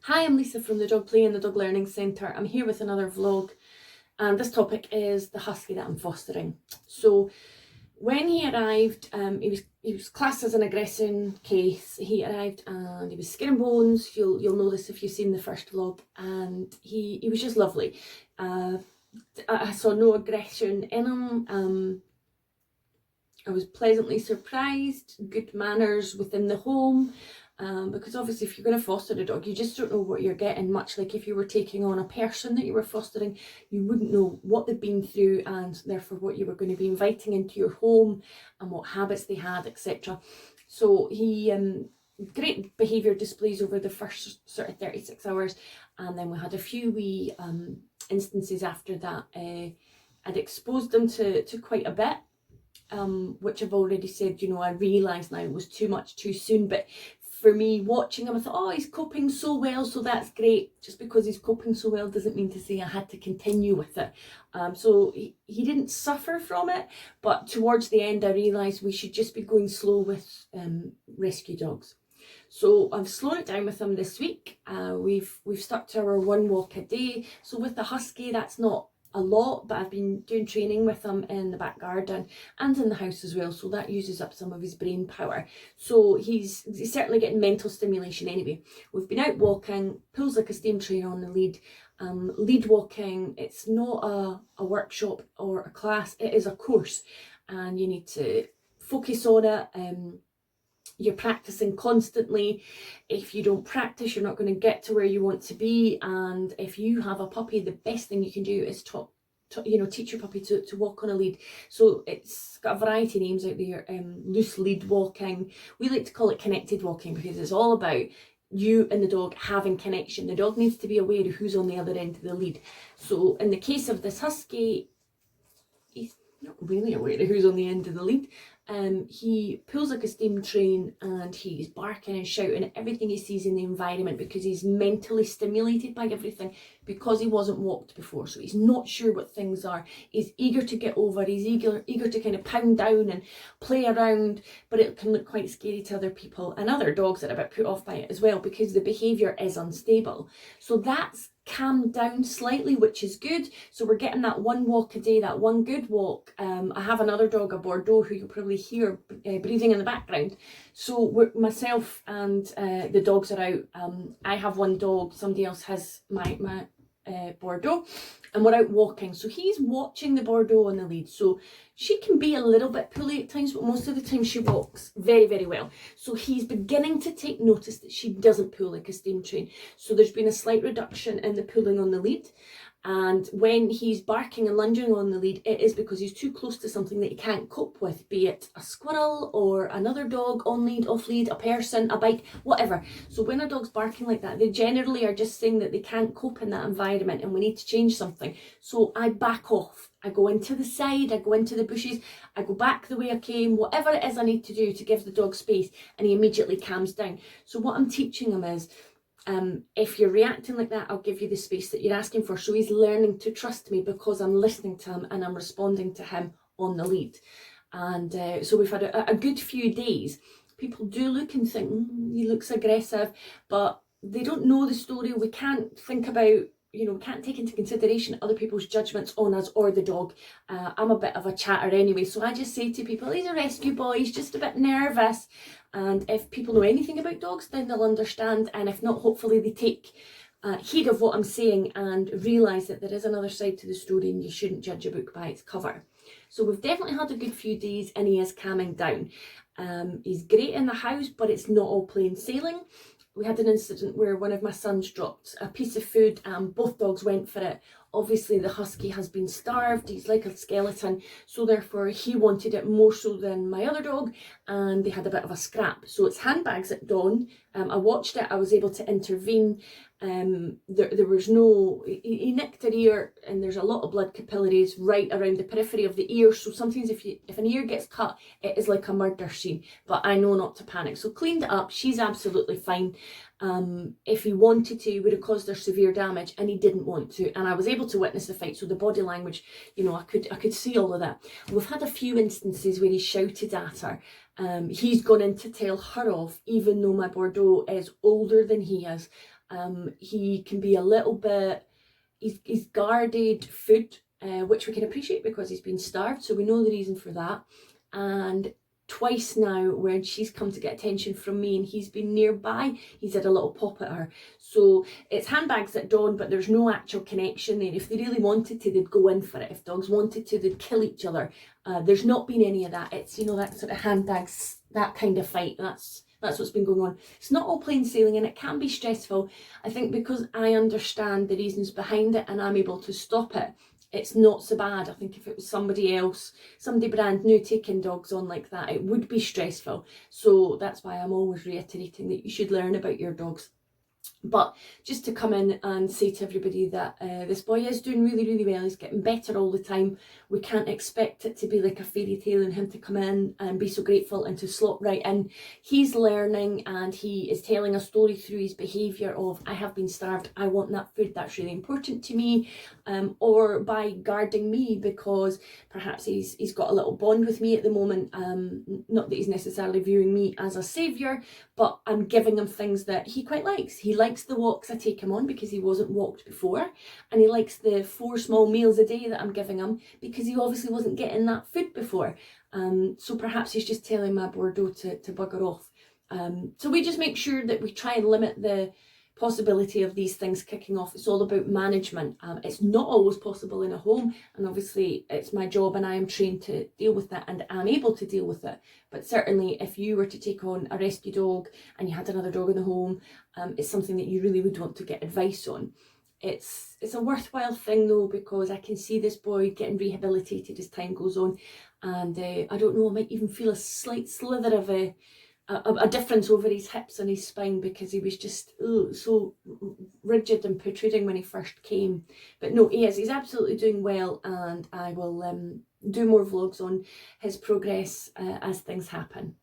Hi, I'm Lisa from the Dog Play and the Dog Learning Centre. I'm here with another vlog, and this topic is the husky that I'm fostering. So when he arrived, he was classed as an aggressing case. He arrived and he was skin and bones. You'll know this if you've seen the first vlog, and he was just lovely. I saw no aggression in him. I was pleasantly surprised. Good manners within the home. Because obviously if you're going to foster a dog, you just don't know what you're getting, much like if you were taking on a person that you were fostering, you wouldn't know what they've been through and therefore what you were going to be inviting into your home and what habits they had, etc. So he great behaviour displays over the first sort of 36 hours, and then we had a few wee instances after that. I'd exposed them to quite a bit, which I've already said, I realised now it was too much too soon, but for me watching him, I thought, oh, he's coping so well, so that's great. Just because he's coping so well doesn't mean to say I had to continue with it. So he didn't suffer from it, but towards the end I realised we should just be going slow with rescue dogs. So I've slowed it down with him this week. We've stuck to our 1 walk a day. So with the husky, that's not a lot, but I've been doing training with him in the back garden and in the house as well, so that uses up some of his brain power. So he's certainly getting mental stimulation anyway. We've been out walking, pulls like a steam train on the lead. Lead walking, it's not a workshop or a class, it is a course, and you need to focus on it. You're practicing constantly. If you don't practice, you're not going to get to where you want to be. And if you have a puppy, the best thing you can do is teach your puppy to walk on a lead. So it's got a variety of names out there. Loose lead walking. We like to call it connected walking because it's all about you and the dog having connection. The dog needs to be aware of who's on the other end of the lead. So in the case of this husky, he's not really aware of who's on the end of the lead. He pulls like a steam train and he's barking and shouting at everything he sees in the environment because he's mentally stimulated by everything, because he wasn't walked before, so he's not sure what things are. He's eager to get over, he's eager to kind of pound down and play around, but it can look quite scary to other people, and other dogs are a bit put off by it as well because the behaviour is unstable. So that's calmed down slightly, which is good. So we're getting that 1 walk a day, that one good walk. I have another dog, a Bordeaux, who you'll probably hear breathing in the background. So myself and the dogs are out. I have 1 dog, somebody else has my Bordeaux, and we're out walking. So he's watching the Bordeaux on the lead. So she can be a little bit pulley at times, but most of the time she walks very, very well. So he's beginning to take notice that she doesn't pull like a steam train. So there's been a slight reduction in the pulling on the lead. And when he's barking and lunging on the lead, it is because he's too close to something that he can't cope with, be it a squirrel or another dog on lead, off lead, a person, a bike, whatever. So when a dog's barking like that, they generally are just saying that they can't cope in that environment and we need to change something. So I back off. I go into the side, I go into the bushes, I go back the way I came, whatever it is I need to do to give the dog space, and he immediately calms down. So what I'm teaching him is, if you're reacting like that, I'll give you the space that you're asking for. So he's learning to trust me because I'm listening to him and I'm responding to him on the lead. And so we've had a good few days. People do look and think, he looks aggressive, but they don't know the story. We can't think about, we can't take into consideration other people's judgments on us or the dog. I'm a bit of a chatter anyway, so I just say to people, he's a rescue boy, he's just a bit nervous. And if people know anything about dogs, then they'll understand, and if not, hopefully they take heed of what I'm saying and realise that there is another side to the story and you shouldn't judge a book by its cover. So we've definitely had a good few days and he is calming down. He's great in the house, but it's not all plain sailing. We had an incident where one of my sons dropped a piece of food and both dogs went for it. Obviously the husky has been starved, he's like a skeleton, so therefore he wanted it more so than my other dog, and they had a bit of a scrap. So it's handbags at dawn. I watched it, I was able to intervene. There was no, he nicked an ear and there's a lot of blood capillaries right around the periphery of the ear, so sometimes if an ear gets cut, it is like a murder scene, but I know not to panic. So cleaned it up, she's absolutely fine. If he wanted to, he would have caused her severe damage, and he didn't want to, and I was able to witness the fight, so the body language, I could see all of that. We've had a few instances where he shouted at her. He's gone in to tell her off, even though my Bordeaux is older than he is. He can be a little bit, he's guarded food, which we can appreciate because he's been starved, so we know the reason for that. And twice now when she's come to get attention from me and he's been nearby, he's had a little pop at her. So it's handbags at dawn, but there's no actual connection there. If they really wanted to, they'd go in for it. If dogs wanted to, they'd kill each other. There's not been any of that. It's, you know, that sort of handbags, that kind of fight. That's what's been going on. It's not all plain sailing, and it can be stressful. I think because I understand the reasons behind it and I'm able to stop it, it's not so bad. I think if it was somebody else, somebody brand new taking dogs on like that, it would be stressful. So that's why I'm always reiterating that you should learn about your dogs. But just to come in and say to everybody that this boy is doing really, really well. He's getting better all the time. We can't expect it to be like a fairy tale and him to come in and be so grateful and to slot right in. He's learning, and he is telling a story through his behaviour of, I have been starved, I want that food, that's really important to me. Or by guarding me because perhaps he's got a little bond with me at the moment. Not that he's necessarily viewing me as a saviour, but I'm giving him things that he quite likes. He likes the walks I take him on because he wasn't walked before, and he likes the 4 small meals a day that I'm giving him because he obviously wasn't getting that food before. So perhaps he's just telling my Bordeaux to bugger off. So we just make sure that we try and limit the possibility of these things kicking off. It's all about management. It's not always possible in a home, and obviously it's my job and I am trained to deal with that and I'm able to deal with it. But certainly if you were to take on a rescue dog and you had another dog in the home, it's something that you really would want to get advice on. It's a worthwhile thing though, because I can see this boy getting rehabilitated as time goes on, and I don't know, I might even feel a slight slither of a difference over his hips and his spine, because he was just so rigid and protruding when he first came. But no, he's absolutely doing well, and I will do more vlogs on his progress as things happen.